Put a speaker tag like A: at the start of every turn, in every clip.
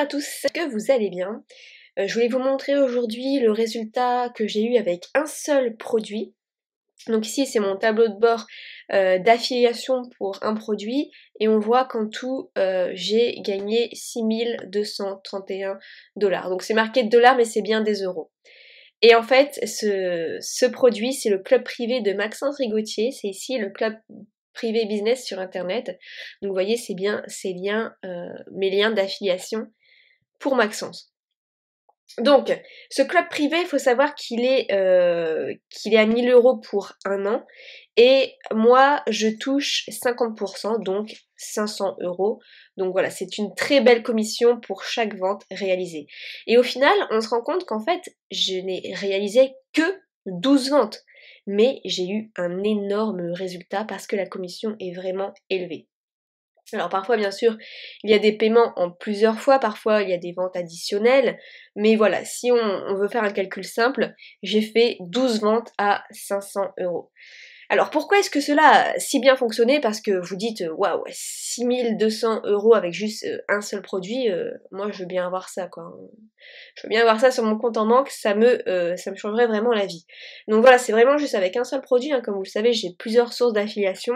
A: à tous, est-ce que vous allez bien? Je voulais vous montrer aujourd'hui le résultat que j'ai eu avec un seul produit. Donc ici c'est mon tableau de bord d'affiliation pour un produit et on voit qu'en tout j'ai gagné 6231 $. Donc c'est marqué dollars mais c'est bien des euros. Et en fait ce produit c'est le club privé de Maxence Rigotier, c'est ici le club privé business sur internet. Donc vous voyez c'est bien ces liens, mes liens d'affiliation pour Maxence. Donc, ce club privé, il faut savoir qu'il est à 1000 € pour un an. Et moi, je touche 50%, donc 500 €. Donc voilà, c'est une très belle commission pour chaque vente réalisée. Et au final, on se rend compte qu'en fait, je n'ai réalisé que 12 ventes. Mais j'ai eu un énorme résultat parce que la commission est vraiment élevée. Alors parfois bien sûr il y a des paiements en plusieurs fois, parfois il y a des ventes additionnelles, mais voilà, si on veut faire un calcul simple, j'ai fait 12 ventes à 500 €. Alors pourquoi est-ce que cela a si bien fonctionné? Parce que vous dites waouh, 6200 € avec juste un seul produit, moi je veux bien avoir ça quoi. Je veux bien avoir ça sur mon compte en banque, ça me changerait vraiment la vie. Donc voilà, c'est vraiment juste avec un seul produit, hein. Comme vous le savez, j'ai plusieurs sources d'affiliation,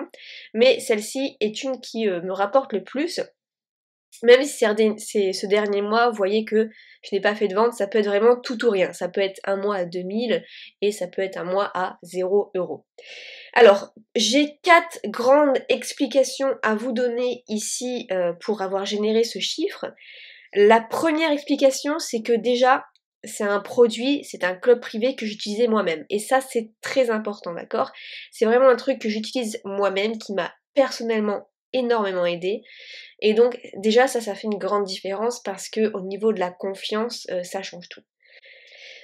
A: mais celle-ci est une qui me rapporte le plus. Même si c'est ce dernier mois, vous voyez que je n'ai pas fait de vente, ça peut être vraiment tout ou rien. Ça peut être un mois à 2000 et ça peut être un mois à 0 €. Alors, j'ai 4 grandes explications à vous donner ici pour avoir généré ce chiffre. La première explication, c'est que déjà, c'est un produit, c'est un club privé que j'utilisais moi-même. Et ça, c'est très important, d'accord? C'est vraiment un truc que j'utilise moi-même, qui m'a personnellement énormément aidé. Et donc, déjà, ça fait une grande différence parce que au niveau de la confiance, ça change tout.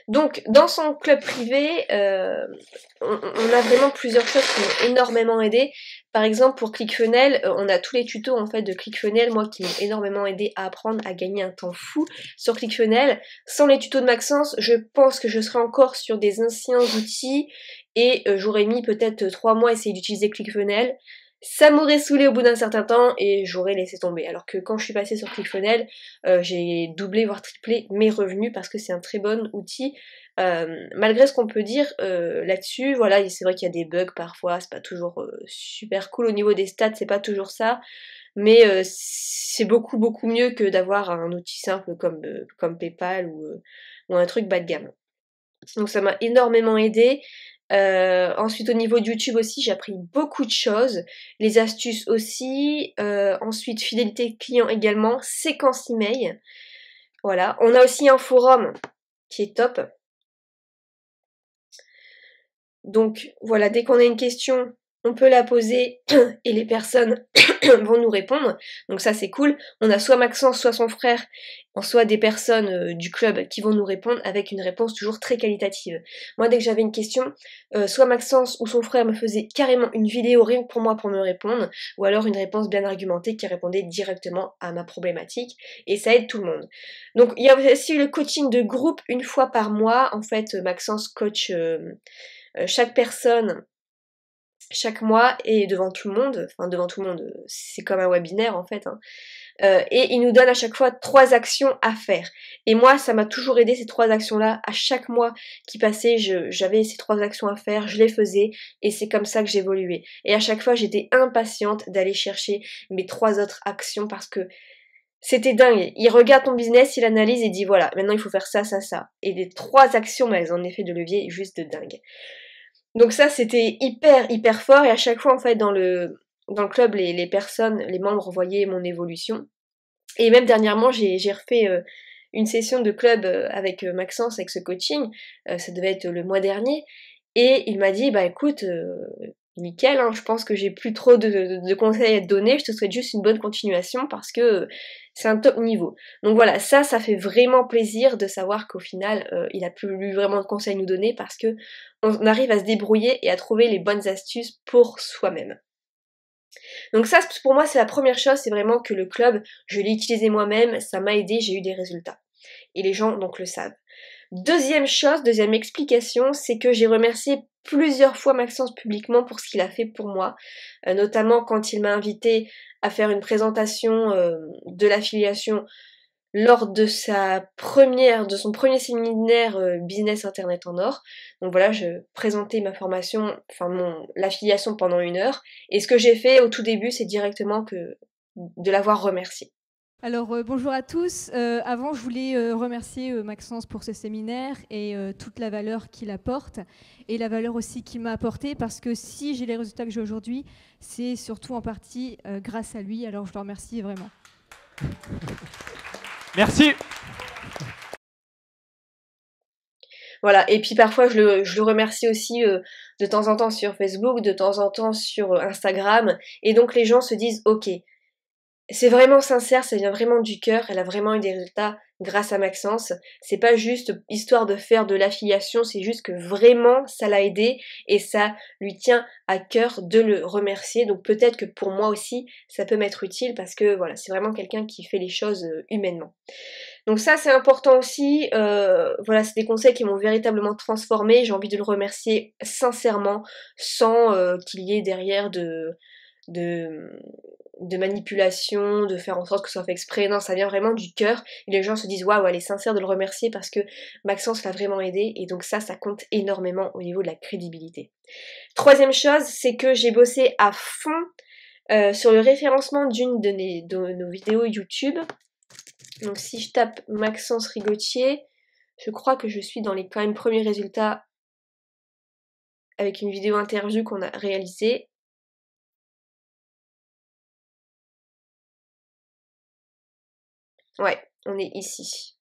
A: Donc, dans son club privé, on a vraiment plusieurs choses qui m'ont énormément aidé. Par exemple, pour ClickFunnels, on a tous les tutos en fait de ClickFunnels, moi qui m'ont énormément aidé à apprendre à gagner un temps fou sur ClickFunnels. Sans les tutos de Maxence, je pense que je serais encore sur des anciens outils et j'aurais mis peut-être 3 mois à essayer d'utiliser ClickFunnels. Ça m'aurait saoulé au bout d'un certain temps et j'aurais laissé tomber. Alors que quand je suis passée sur ClickFunnels, j'ai doublé voire triplé mes revenus parce que c'est un très bon outil. Malgré ce qu'on peut dire là-dessus, voilà, c'est vrai qu'il y a des bugs parfois, c'est pas toujours super cool au niveau des stats, c'est pas toujours ça. Mais c'est beaucoup mieux que d'avoir un outil simple comme PayPal ou un truc bas de gamme. Donc ça m'a énormément aidé. Ensuite au niveau de YouTube aussi j'ai appris beaucoup de choses, les astuces aussi, ensuite fidélité client également, séquence email, voilà. On a aussi un forum qui est top. Donc voilà, dès qu'on a une question, on peut la poser et les personnes vont nous répondre. Donc ça c'est cool. On a soit Maxence, soit son frère, soit des personnes du club qui vont nous répondre avec une réponse toujours très qualitative. Moi dès que j'avais une question, soit Maxence ou son frère me faisait carrément une vidéo rien que pour moi pour me répondre, ou alors une réponse bien argumentée qui répondait directement à ma problématique, et ça aide tout le monde. Donc il y a aussi le coaching de groupe une fois par mois. En fait Maxence coach chaque personne chaque mois et devant tout le monde, enfin devant tout le monde, c'est comme un webinaire en fait, hein. Et il nous donne à chaque fois 3 actions à faire. Et moi ça m'a toujours aidé ces 3 actions là, à chaque mois qui passait j'avais ces 3 actions à faire, je les faisais et c'est comme ça que j'évoluais. Et à chaque fois j'étais impatiente d'aller chercher mes 3 autres actions parce que c'était dingue. Il regarde ton business, il analyse et dit voilà, maintenant il faut faire ça, ça, ça. Et les 3 actions, mais elles ont un effet de levier juste de dingue. Donc ça c'était hyper fort et à chaque fois en fait dans le club les personnes, les membres voyaient mon évolution. Et même dernièrement j'ai refait une session de club avec Maxence avec ce coaching, ça devait être le mois dernier, et il m'a dit bah écoute nickel, hein, je pense que j'ai plus trop de conseils à te donner, je te souhaite juste une bonne continuation parce que c'est un top niveau. Donc voilà, ça fait vraiment plaisir de savoir qu'au final il a plus vraiment de conseils à nous donner parce que on arrive à se débrouiller et à trouver les bonnes astuces pour soi-même. Donc ça pour moi c'est la première chose, c'est vraiment que le club, je l'ai utilisé moi-même, ça m'a aidé, j'ai eu des résultats. Et les gens donc le savent. Deuxième chose, deuxième explication, c'est que j'ai remercié plusieurs fois Maxence publiquement pour ce qu'il a fait pour moi, notamment quand il m'a invité à faire une présentation de l'affiliation lors de son premier séminaire Business Internet en or. Donc voilà, je présentais ma formation, l'affiliation pendant 1 heure. Et ce que j'ai fait au tout début, c'est directement de l'avoir remercié.
B: Alors bonjour à tous. Avant, je voulais remercier Maxence pour ce séminaire et toute la valeur qu'il apporte et la valeur aussi qu'il m'a apportée, parce que si j'ai les résultats que j'ai aujourd'hui, c'est surtout en partie grâce à lui. Alors je le remercie vraiment.
C: Merci.
A: Voilà, et puis parfois je le remercie aussi de temps en temps sur Facebook, de temps en temps sur Instagram, et donc les gens se disent ok, c'est vraiment sincère, ça vient vraiment du cœur, elle a vraiment eu des résultats grâce à Maxence. C'est pas juste histoire de faire de l'affiliation, c'est juste que vraiment ça l'a aidé et ça lui tient à cœur de le remercier. Donc peut-être que pour moi aussi ça peut m'être utile, parce que voilà, c'est vraiment quelqu'un qui fait les choses humainement. Donc ça c'est important aussi, voilà, c'est des conseils qui m'ont véritablement transformée, j'ai envie de le remercier sincèrement, sans qu'il y ait derrière de manipulation, de faire en sorte que ce soit fait exprès. Non, ça vient vraiment du cœur, et les gens se disent waouh, elle est sincère de le remercier parce que Maxence l'a vraiment aidé, et donc ça compte énormément au niveau de la crédibilité. Troisième chose, c'est que j'ai bossé à fond sur le référencement d'une de nos vidéos YouTube. Donc si je tape Maxence Rigotier, je crois que je suis dans les quand même premiers résultats avec une vidéo interview qu'on a réalisée. Ouais, on est ici.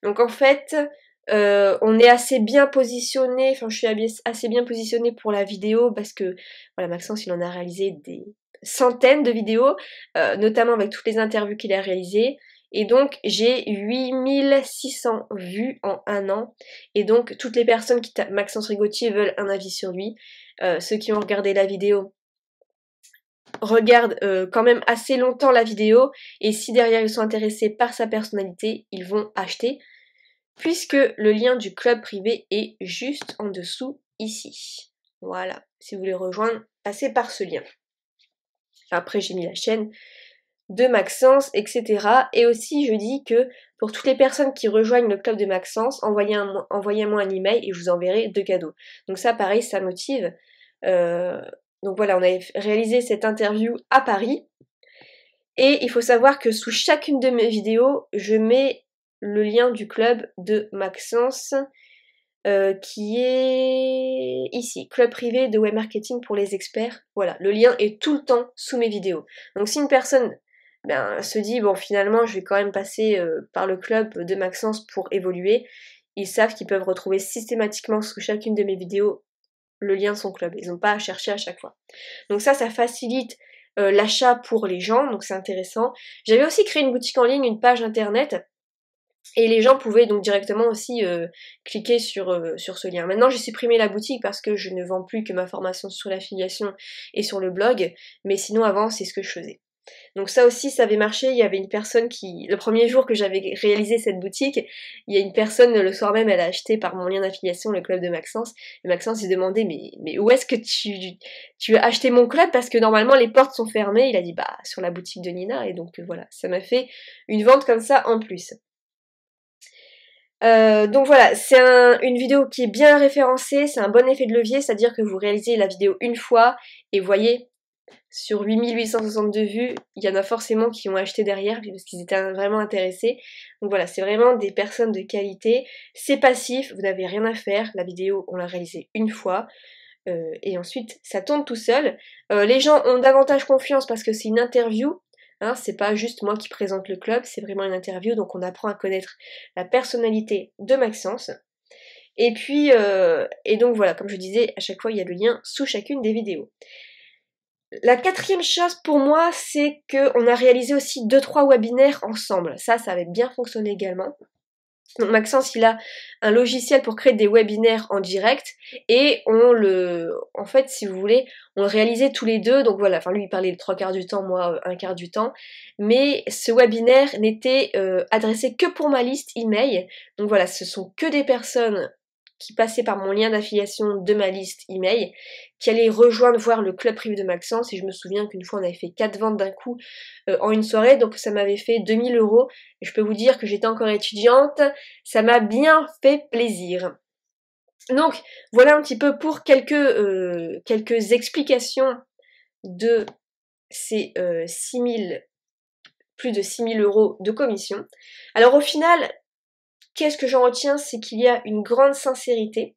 A: Donc en fait, on est assez bien positionné, enfin je suis assez bien positionnée pour la vidéo, parce que voilà, Maxence il en a réalisé des centaines de vidéos, notamment avec toutes les interviews qu'il a réalisées. Et donc j'ai 8600 vues en 1 an. Et donc toutes les personnes qui tapent Maxence Rigotier veulent un avis sur lui. Ceux qui ont regardé la vidéo regardent quand même assez longtemps la vidéo. Et si derrière ils sont intéressés par sa personnalité, ils vont acheter, puisque le lien du club privé est juste en dessous ici. Voilà, si vous voulez rejoindre, passez par ce lien. Après j'ai mis la chaîne de Maxence, etc. Et aussi je dis que pour toutes les personnes qui rejoignent le club de Maxence, envoyez-moi un email et je vous enverrai 2 cadeaux. Donc ça pareil, ça motive. Donc voilà, on avait réalisé cette interview à Paris. Et il faut savoir que sous chacune de mes vidéos, je mets le lien du club de Maxence, qui est ici, club privé de web marketing pour les experts. Voilà, le lien est tout le temps sous mes vidéos. Donc si une personne se dit bon, finalement je vais quand même passer par le club de Maxence pour évoluer, ils savent qu'ils peuvent retrouver systématiquement sous chacune de mes vidéos le lien de son club. Ils n'ont pas à chercher à chaque fois. Donc ça facilite l'achat pour les gens, donc c'est intéressant. J'avais aussi créé une boutique en ligne, une page internet, et les gens pouvaient donc directement aussi cliquer sur ce lien. Maintenant j'ai supprimé la boutique parce que je ne vends plus que ma formation sur l'affiliation et sur le blog, mais sinon avant c'est ce que je faisais. Donc ça aussi ça avait marché. Il y avait une personne qui, le premier jour que j'avais réalisé cette boutique, il y a une personne le soir même, elle a acheté par mon lien d'affiliation le club de Maxence, et Maxence s'est demandé mais où est-ce que tu as acheté mon club, parce que normalement les portes sont fermées. Il a dit bah sur la boutique de Nina, et donc voilà, ça m'a fait une vente comme ça en plus. Donc voilà, c'est une vidéo qui est bien référencée, c'est un bon effet de levier, c'est-à-dire que vous réalisez la vidéo une fois et vous voyez, sur 8862 vues, il y en a forcément qui ont acheté derrière parce qu'ils étaient vraiment intéressés. Donc voilà, c'est vraiment des personnes de qualité, c'est passif, vous n'avez rien à faire, la vidéo on l'a réalisée une fois. Et ensuite ça tourne tout seul. Les gens ont davantage confiance parce que c'est une interview. Hein, c'est pas juste moi qui présente le club, c'est vraiment une interview, donc on apprend à connaître la personnalité de Maxence. Et puis, et donc voilà, comme je disais, à chaque fois il y a le lien sous chacune des vidéos. La quatrième chose pour moi, c'est qu'on a réalisé aussi 2-3 webinaires ensemble. Ça avait bien fonctionné également. Donc Maxence, il a un logiciel pour créer des webinaires en direct, et en fait, si vous voulez, on le réalisait tous les deux. Donc voilà, enfin lui il parlait le 3/4 du temps, moi 1/4 du temps. Mais ce webinaire n'était adressé que pour ma liste email. Donc voilà, ce sont que des personnes qui passaient par mon lien d'affiliation de ma liste email, qui allaient rejoindre voir le club privé de Maxence. Et je me souviens qu'une fois on avait fait 4 ventes d'un coup en une soirée, donc ça m'avait fait 2000 €. Et je peux vous dire que j'étais encore étudiante, ça m'a bien fait plaisir. Donc voilà un petit peu pour quelques explications de ces plus de 6000 € de commission. Alors au final, qu'est-ce que j'en retiens? C'est qu'il y a une grande sincérité,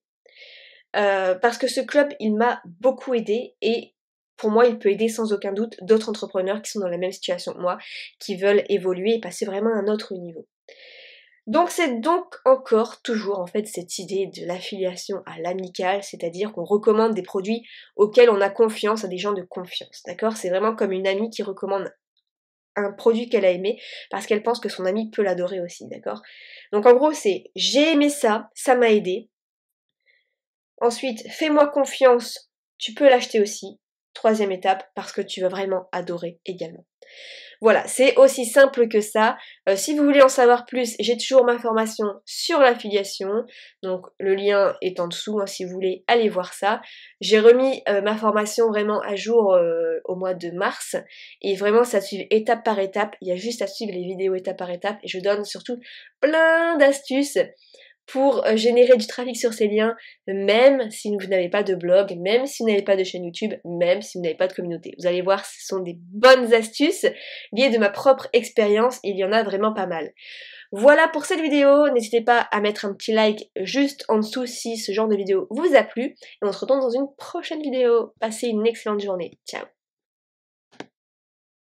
A: parce que ce club, il m'a beaucoup aidé et pour moi, il peut aider sans aucun doute d'autres entrepreneurs qui sont dans la même situation que moi, qui veulent évoluer et passer vraiment à un autre niveau. Donc c'est donc encore toujours en fait cette idée de l'affiliation à l'amical, c'est-à-dire qu'on recommande des produits auxquels on a confiance, à des gens de confiance, d'accord? C'est vraiment comme une amie qui recommande un produit qu'elle a aimé parce qu'elle pense que son ami peut l'adorer aussi, d'accord? Donc en gros c'est j'ai aimé ça, ça m'a aidé. Ensuite, fais-moi confiance, tu peux l'acheter aussi. Troisième étape, parce que tu vas vraiment adorer également. Voilà, c'est aussi simple que ça. Si vous voulez en savoir plus, j'ai toujours ma formation sur l'affiliation. Donc le lien est en dessous, hein, si vous voulez aller voir ça. J'ai remis ma formation vraiment à jour au mois de mars. Et vraiment, ça suit étape par étape. Il y a juste à suivre les vidéos étape par étape. Et je donne surtout plein d'astuces pour générer du trafic sur ces liens, même si vous n'avez pas de blog, même si vous n'avez pas de chaîne YouTube, même si vous n'avez pas de communauté. Vous allez voir, ce sont des bonnes astuces liées de ma propre expérience, et il y en a vraiment pas mal. Voilà pour cette vidéo, n'hésitez pas à mettre un petit like juste en dessous si ce genre de vidéo vous a plu, et on se retrouve dans une prochaine vidéo. Passez une excellente journée, ciao!